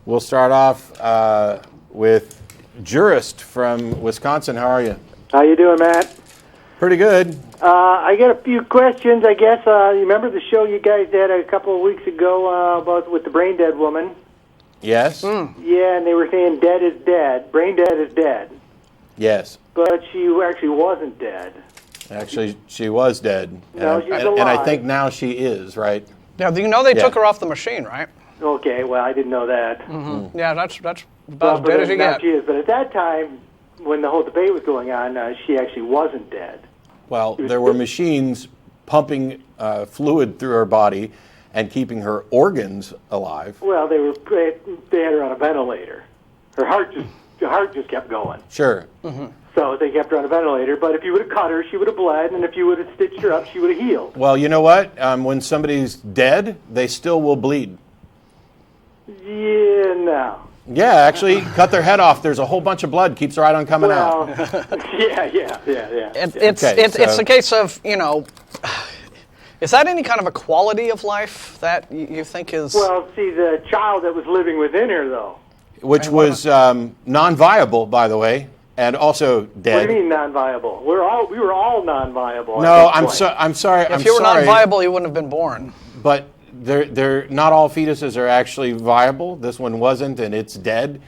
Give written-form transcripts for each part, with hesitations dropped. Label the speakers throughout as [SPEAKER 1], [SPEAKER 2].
[SPEAKER 1] We'll start off with Jurist from Wisconsin. How are you?
[SPEAKER 2] How you doing, Matt?
[SPEAKER 1] Pretty good.
[SPEAKER 2] I got a few questions, I guess. You remember the show you guys had a couple of weeks ago about with the brain dead woman?
[SPEAKER 1] Yes.
[SPEAKER 2] Yeah, and they were saying dead is dead. Brain dead is dead.
[SPEAKER 1] Yes.
[SPEAKER 2] But she actually wasn't dead.
[SPEAKER 1] Actually, she was dead.
[SPEAKER 2] No, she's alive.
[SPEAKER 1] And I think now she is, right?
[SPEAKER 3] Yeah, you know they took her off the machine, right?
[SPEAKER 2] Okay, well, I didn't know that.
[SPEAKER 3] Mm-hmm. Yeah, that's about as dead as you
[SPEAKER 2] now
[SPEAKER 3] get.
[SPEAKER 2] she is. But at that time, when the whole debate was going on, she actually wasn't dead.
[SPEAKER 1] Well, there were machines pumping fluid through her body and keeping her organs alive.
[SPEAKER 2] Well, they had her on a ventilator. Her heart just kept going.
[SPEAKER 1] Sure.
[SPEAKER 3] Mm-hmm.
[SPEAKER 2] So they kept her on a ventilator. But if you would have cut her, she would have bled, and if you would have stitched her up, she would have healed.
[SPEAKER 1] Well, you know what? When somebody's dead, they still will bleed.
[SPEAKER 2] Yeah, no.
[SPEAKER 1] Yeah, actually, cut their head off. There's a whole bunch of blood. Keeps right on coming out.
[SPEAKER 2] Yeah.
[SPEAKER 3] It's a case of, is that any kind of a quality of life that you think is...
[SPEAKER 2] Well, see, the child that was living within her, though.
[SPEAKER 1] Which was non-viable, by the way, and also dead.
[SPEAKER 2] What do you mean non-viable? We were all non-viable.
[SPEAKER 1] No, I'm sorry.
[SPEAKER 3] If you were non-viable, you wouldn't have been born.
[SPEAKER 1] But they're not all fetuses are actually viable. This one wasn't, and it's dead.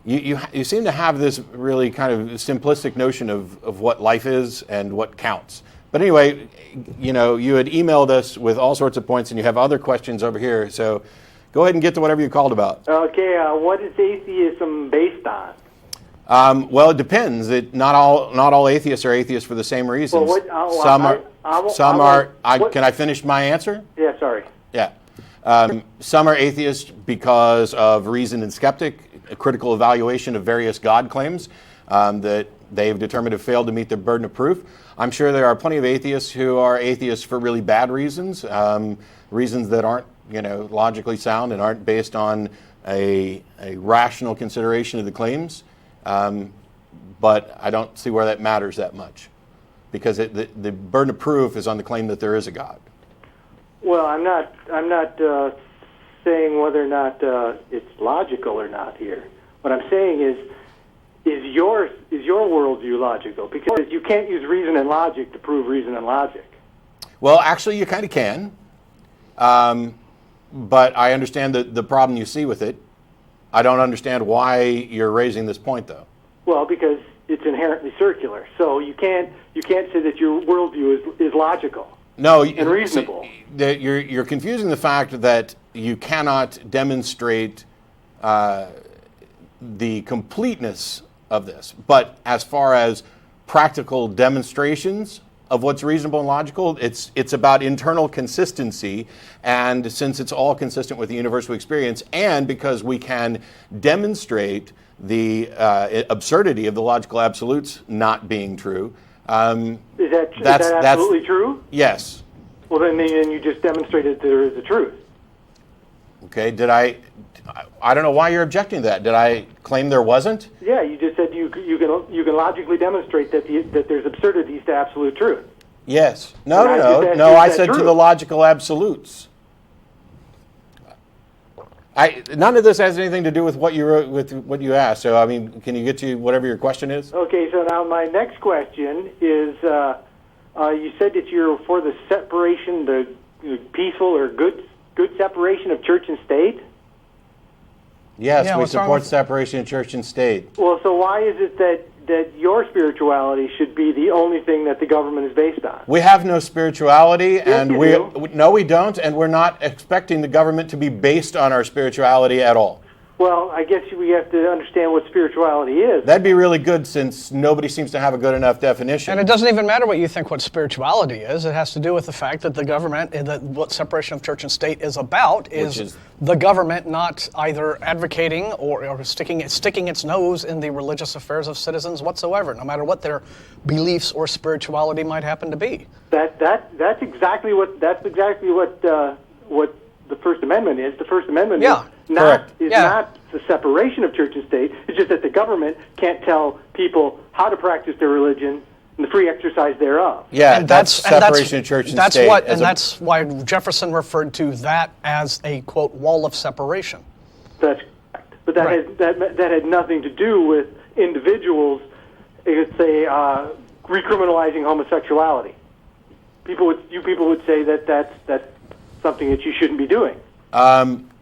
[SPEAKER 1] You seem to have this really kind of simplistic notion of what life is and what counts. But anyway, you had emailed us with all sorts of points, and you have other questions over here. So go ahead and get to whatever you called about.
[SPEAKER 2] Okay, what is atheism based on?
[SPEAKER 1] Well, it depends. Not all atheists are atheists for the same reasons.
[SPEAKER 2] Well,
[SPEAKER 1] some are. Can I finish my answer?
[SPEAKER 2] Yeah, sorry.
[SPEAKER 1] Yeah. Some are atheists because of reason and skeptic, a critical evaluation of various God claims that they've determined have failed to meet their burden of proof. I'm sure there are plenty of atheists who are atheists for really bad reasons, reasons that aren't logically sound and aren't based on a rational consideration of the claims. But I don't see where that matters that much, because the burden of proof is on the claim that there is a God.
[SPEAKER 2] Well, I'm not saying whether or not it's logical or not here. What I'm saying is your worldview logical? Because you can't use reason and logic to prove reason and logic.
[SPEAKER 1] Well, actually, you kind of can. But I understand the problem you see with it. I don't understand why you're raising this point, though.
[SPEAKER 2] Well, because it's inherently circular. So you can't say that your worldview is logical.
[SPEAKER 1] No,
[SPEAKER 2] and reasonable.
[SPEAKER 1] You're confusing the fact that you cannot demonstrate the completeness of this. But as far as practical demonstrations of what's reasonable and logical, it's about internal consistency. And since it's all consistent with the universal experience, and because we can demonstrate the absurdity of the logical absolutes not being true.
[SPEAKER 2] Is that absolutely true?
[SPEAKER 1] Yes.
[SPEAKER 2] Well, then you just demonstrated there is a truth.
[SPEAKER 1] Okay. I don't know why you're objecting to that. Did I claim there wasn't?
[SPEAKER 2] Yeah, you just said you can logically demonstrate that there's absurdities to absolute truth.
[SPEAKER 1] Yes. No. I said to the logical absolutes. None of this has anything to do with what you wrote, with what you asked. So, I mean, can you get to whatever your question is?
[SPEAKER 2] Okay. So now my next question is: you said that you're for the separation, the peaceful or good separation of church and state.
[SPEAKER 1] Yes, we support separation of church and state.
[SPEAKER 2] Well, so why is it that your spirituality should be the only thing that the government is based on?
[SPEAKER 1] We have no spirituality,
[SPEAKER 2] yes,
[SPEAKER 1] and we don't, and we're not expecting the government to be based on our spirituality at all.
[SPEAKER 2] Well, I guess we have to understand what spirituality is.
[SPEAKER 1] That'd be really good, since nobody seems to have a good enough definition.
[SPEAKER 3] And it doesn't even matter what you think what spirituality is. It has to do with the fact that the government, what separation of church and state is about, is the government not either advocating or sticking its nose in the religious affairs of citizens whatsoever, no matter what their beliefs or spirituality might happen to be.
[SPEAKER 2] That's exactly what the First Amendment is. The First Amendment is not the separation of church and state. It's just that the government can't tell people how to practice their religion and the free exercise thereof.
[SPEAKER 1] Yeah, and that's separation of church and state.
[SPEAKER 3] That's why Jefferson referred to that as a, quote, wall of separation.
[SPEAKER 2] That's correct. But that had nothing to do with individuals, let's say, recriminalizing homosexuality. People would say that that's something that you shouldn't be doing.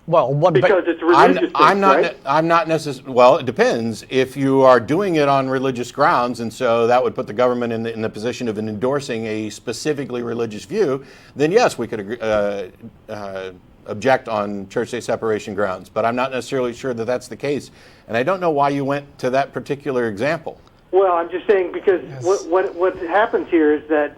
[SPEAKER 2] Because it's religious.
[SPEAKER 1] I'm not necessarily. Well, it depends. If you are doing it on religious grounds, and so that would put the government in the position of endorsing a specifically religious view, then yes, we could object on church-state separation grounds. But I'm not necessarily sure that that's the case, and I don't know why you went to that particular example.
[SPEAKER 2] Well, I'm just saying because what happens here is that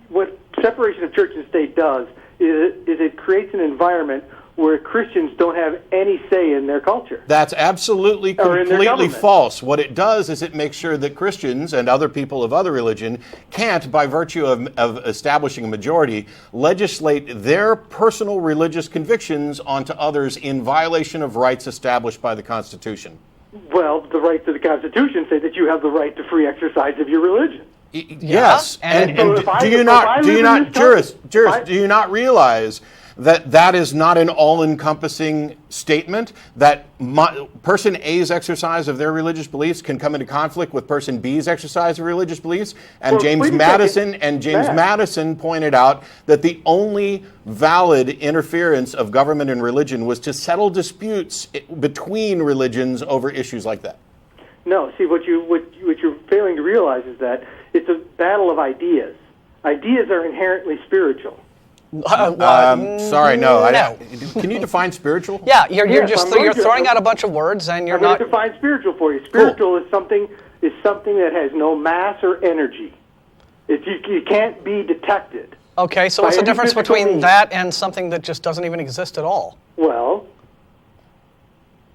[SPEAKER 2] what separation of church and state does is it creates an environment where Christians don't have any say in their culture.
[SPEAKER 1] That's absolutely completely false. What it does is it makes sure that Christians and other people of other religion can't, by virtue of establishing a majority, legislate their personal religious convictions onto others in violation of rights established by the Constitution.
[SPEAKER 2] Well, the rights of the Constitution say that you have the right to free exercise of your religion.
[SPEAKER 1] Yes, and do you not realize that is not an all-encompassing statement, that person A's exercise of their religious beliefs can come into conflict with person B's exercise of religious beliefs? And James Madison pointed out that the only valid interference of government and religion was to settle disputes between religions over issues like that.
[SPEAKER 2] No, see, what you're failing to realize is that it's a battle of ideas. Ideas are inherently spiritual.
[SPEAKER 1] Sorry, no. Can you define spiritual?
[SPEAKER 3] Yeah, you're throwing out a bunch of words, and you're not.
[SPEAKER 2] I'm going to define spiritual for you. Spiritual is something that has no mass or energy. You can't be detected.
[SPEAKER 3] Okay, so what's the difference between that and something that just doesn't even exist at all?
[SPEAKER 2] Well,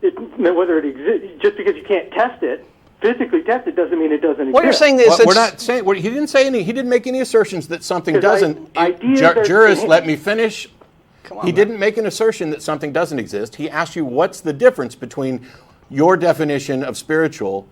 [SPEAKER 2] whether it exists, just because you can't test it, physically test it, doesn't mean it doesn't exist.
[SPEAKER 3] What you're saying is
[SPEAKER 1] we're not saying. He didn't say any. He didn't make any assertions that something doesn't. Jurist, let me finish.
[SPEAKER 3] Come on,
[SPEAKER 1] he didn't make an assertion that something doesn't exist. He asked you what's the difference between your definition of spiritual,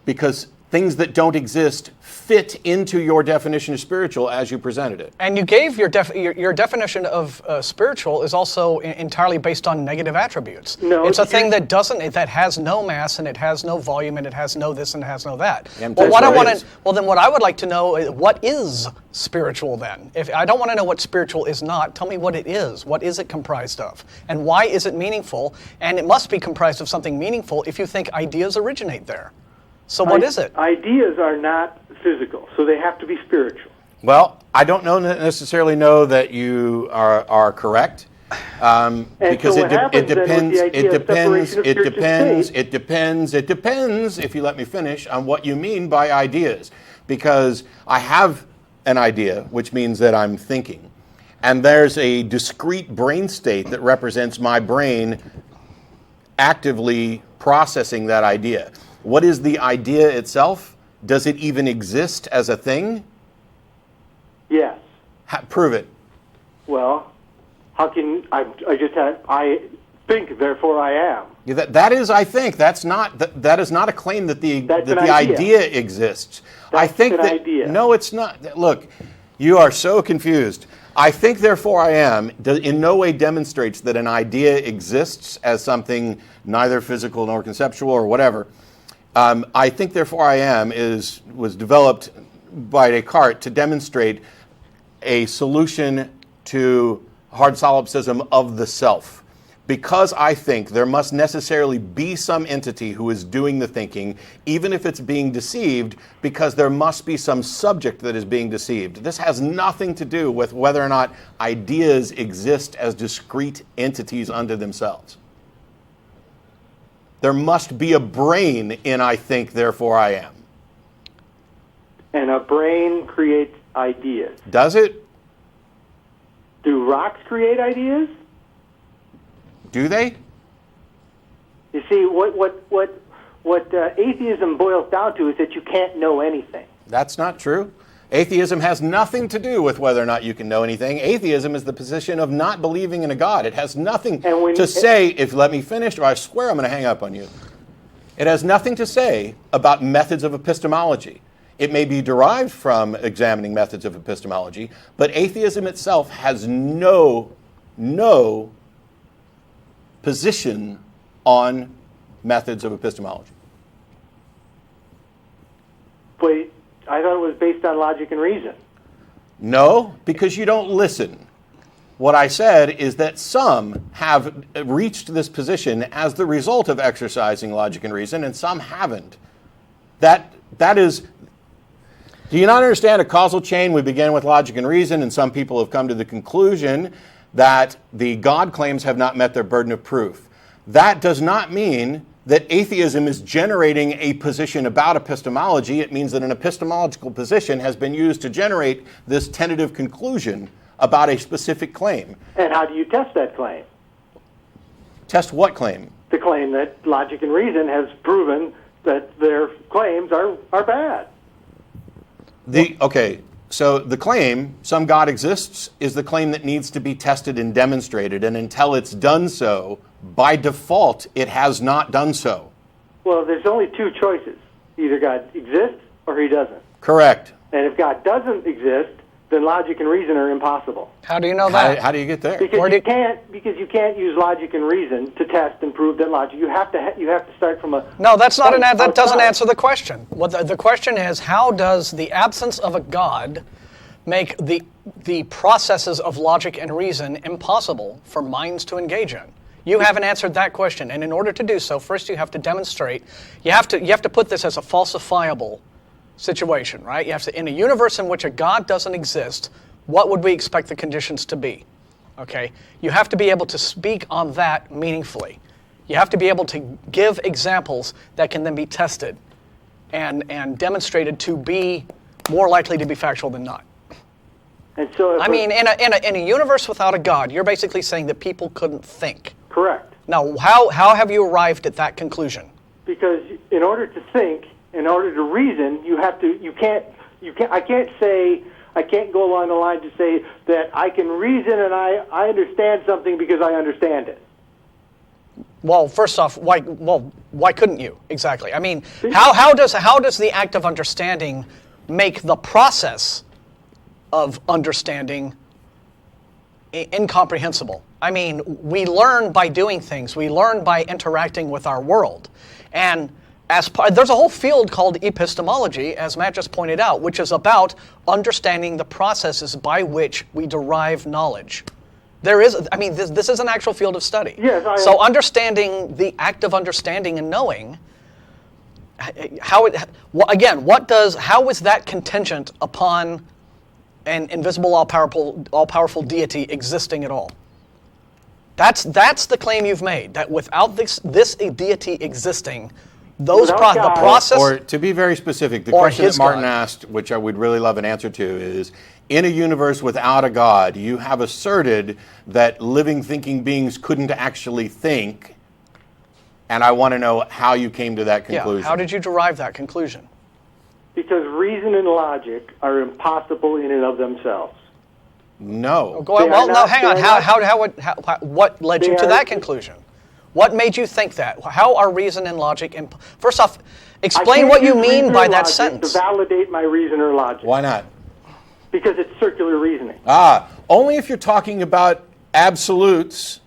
[SPEAKER 1] because things that don't exist fit into your definition of spiritual as you presented it.
[SPEAKER 3] And you gave your definition of spiritual is also entirely based on negative attributes.
[SPEAKER 2] No,
[SPEAKER 3] it's a thing that has no mass, and it has no volume, and it has no this and it has no that.
[SPEAKER 1] Then
[SPEAKER 3] what I would like to know is what is spiritual then? If I don't want to know what spiritual is not, tell me what it is. What is it comprised of? And why is it meaningful? And it must be comprised of something meaningful if you think ideas originate there. So what is it?
[SPEAKER 2] Ideas are not physical, so they have to be spiritual.
[SPEAKER 1] Well, I don't necessarily know that you are correct, because it depends, if you let me finish, on what you mean by ideas. Because I have an idea, which means that I'm thinking. And there's a discrete brain state that represents my brain actively processing that idea. What is the idea itself? Does it even exist as a thing?
[SPEAKER 2] Yes.
[SPEAKER 1] Prove it.
[SPEAKER 2] Well, how can I think, therefore I am.
[SPEAKER 1] Yeah, that is, I think. That is not a claim that the idea exists.
[SPEAKER 2] That's
[SPEAKER 1] I think
[SPEAKER 2] an idea.
[SPEAKER 1] No, it's not. Look, you are so confused. I think, therefore I am, in no way demonstrates that an idea exists as something neither physical nor conceptual or whatever. I think, therefore I am was developed by Descartes to demonstrate a solution to hard solipsism of the self. Because I think there must necessarily be some entity who is doing the thinking, even if it's being deceived, because there must be some subject that is being deceived. This has nothing to do with whether or not ideas exist as discrete entities unto themselves. There must be a brain in I think, therefore I am.
[SPEAKER 2] And a brain creates ideas.
[SPEAKER 1] Does it?
[SPEAKER 2] Do rocks create ideas?
[SPEAKER 1] Do they?
[SPEAKER 2] You see, what atheism boils down to is that you can't know anything.
[SPEAKER 1] That's not true. Atheism has nothing to do with whether or not you can know anything. Atheism is the position of not believing in a God. It has nothing to say, if you let me finish, or I swear I'm going to hang up on you. It has nothing to say about methods of epistemology. It may be derived from examining methods of epistemology, but atheism itself has no position on methods of epistemology?
[SPEAKER 2] Wait, I thought it was based on logic and reason.
[SPEAKER 1] No, because you don't listen. What I said is that some have reached this position as the result of exercising logic and reason, and some haven't. That is... Do you not understand a causal chain? We begin with logic and reason, and some people have come to the conclusion that the God claims have not met their burden of proof. That does not mean that atheism is generating a position about epistemology. It means that an epistemological position has been used to generate this tentative conclusion about a specific claim.
[SPEAKER 2] And how do you test that claim?
[SPEAKER 1] Test what claim?
[SPEAKER 2] The claim that logic and reason has proven that their claims are bad.
[SPEAKER 1] Okay, so the claim, some God exists, is the claim that needs to be tested and demonstrated, and until it's done so, by default, it has not done so.
[SPEAKER 2] Well, there's only two choices. Either God exists or he doesn't.
[SPEAKER 1] Correct.
[SPEAKER 2] And if God doesn't exist, then logic and reason are impossible.
[SPEAKER 3] How do you know that?
[SPEAKER 1] How do you get there?
[SPEAKER 2] Because you can't use logic and reason to test and prove that logic. You have to start from a...
[SPEAKER 3] No, that's not that doesn't answer the question. What the question is, how does the absence of a God make the processes of logic and reason impossible for minds to engage in? You haven't answered that question, and in order to do so, first you have to demonstrate. You have to put this as a falsifiable situation, right? You have to, in a universe in which a God doesn't exist, what would we expect the conditions to be? Okay, you have to be able to speak on that meaningfully. You have to be able to give examples that can then be tested and demonstrated to be more likely to be factual than not.
[SPEAKER 2] And so,
[SPEAKER 3] I mean, in a universe without a God, you're basically saying that people couldn't think.
[SPEAKER 2] Correct.
[SPEAKER 3] Now, how have you arrived at that conclusion?
[SPEAKER 2] Because in order to think, in order to reason, I can't go along the line to say that I can reason and I understand something because I understand it.
[SPEAKER 3] Well, first off, why couldn't you? Exactly. I mean, how does the act of understanding make the process of understanding incomprehensible? I mean, we learn by doing things. We learn by interacting with our world. And there's a whole field called epistemology, as Matt just pointed out, which is about understanding the processes by which we derive knowledge. This is an actual field of study.
[SPEAKER 2] Yes,
[SPEAKER 3] so understanding the act of understanding and knowing, how is that contingent upon an invisible, all-powerful deity existing at all? That's the claim you've made, that without this deity existing, the process...
[SPEAKER 1] Or to be very specific, the question that Martin asked, which I would really love an answer to, is, in a universe without a God, you have asserted that living, thinking beings couldn't actually think, and I want to know how you came to that conclusion.
[SPEAKER 3] Yeah, how did you derive that conclusion?
[SPEAKER 2] Because reason and logic are impossible in and of themselves.
[SPEAKER 1] No.
[SPEAKER 3] Hang on. What led you to that conclusion? What made you think that? How are reason and logic... First off, explain what you mean by that sentence.
[SPEAKER 2] To validate my reason or logic.
[SPEAKER 1] Why not?
[SPEAKER 2] Because it's circular reasoning.
[SPEAKER 1] Only if you're talking about absolutes.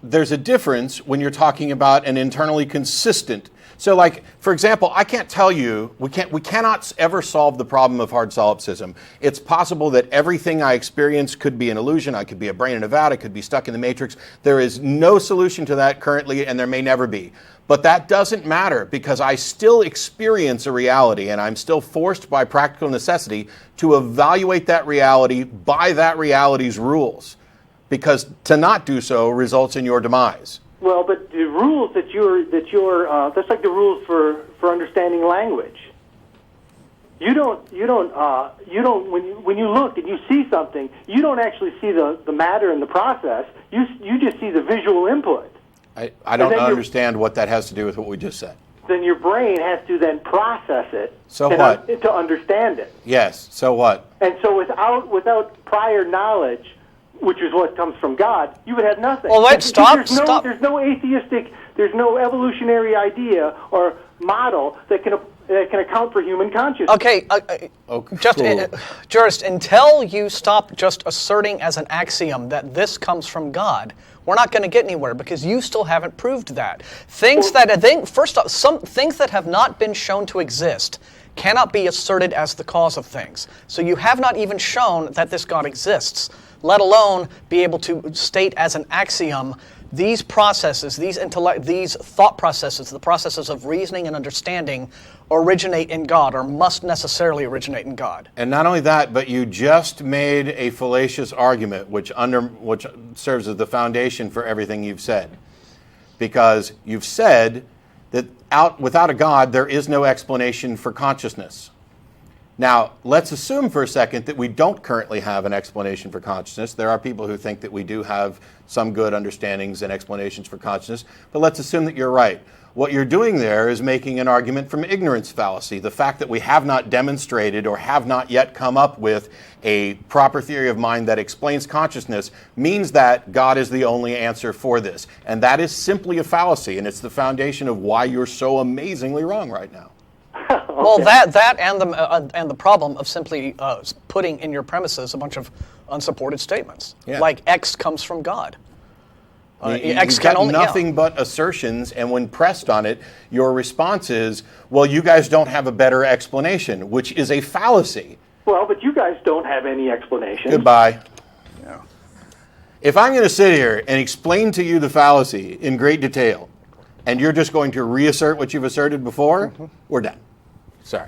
[SPEAKER 1] There's a difference when you're talking about an internally consistent. So, like, for example, I can't tell you, we cannot ever solve the problem of hard solipsism. It's possible that everything I experience could be an illusion. I could be a brain in a vat. I could be stuck in the matrix. There is no solution to that currently, and there may never be. But that doesn't matter, because I still experience a reality, and I'm still forced by practical necessity to evaluate that reality by that reality's rules, because to not do so results in your demise.
[SPEAKER 2] Well, but the rules that's like the rules for understanding language. You don't when you look and you see something, you don't actually see the matter and the process. You just see the visual input.
[SPEAKER 1] I don't understand what that has to do with what we just said.
[SPEAKER 2] Then your brain has to then process it.
[SPEAKER 1] So what?
[SPEAKER 2] To understand it.
[SPEAKER 1] Yes. So what?
[SPEAKER 2] And so without prior knowledge, which is what comes from God, you would have nothing.
[SPEAKER 3] Well, stop.
[SPEAKER 2] There's no atheistic, there's no evolutionary idea or model that can account for human consciousness.
[SPEAKER 3] Okay, just until you stop just asserting as an axiom that this comes from God, we're not going to get anywhere because you still haven't proved that. Things first off, some things that have not been shown to exist cannot be asserted as the cause of things. So you have not even shown that this God exists, let alone be able to state as an axiom these processes, these thought processes, the processes of reasoning and understanding originate in God or must necessarily originate in God.
[SPEAKER 1] And not only that, but you just made a fallacious argument which serves as the foundation for everything you've said. Because you've said that without a God, there is no explanation for consciousness. Now, let's assume for a second that we don't currently have an explanation for consciousness. There are people who think that we do have some good understandings and explanations for consciousness, but let's assume that you're right. What you're doing there is making an argument from ignorance fallacy. The fact that we have not demonstrated or have not yet come up with a proper theory of mind that explains consciousness means that God is the only answer for this. And that is simply a fallacy, and it's the foundation of why you're so amazingly wrong right now.
[SPEAKER 2] Okay.
[SPEAKER 3] Well, that and the problem of simply putting in your premises a bunch of unsupported statements, like X comes from God.
[SPEAKER 1] You've got nothing but assertions, and when pressed on it, your response is, well, you guys don't have a better explanation, which is a fallacy.
[SPEAKER 2] Well, but you guys don't have any explanation.
[SPEAKER 1] Goodbye. Yeah. If I'm going to sit here and explain to you the fallacy in great detail, and you're just going to reassert what you've asserted before, we're done. Sorry.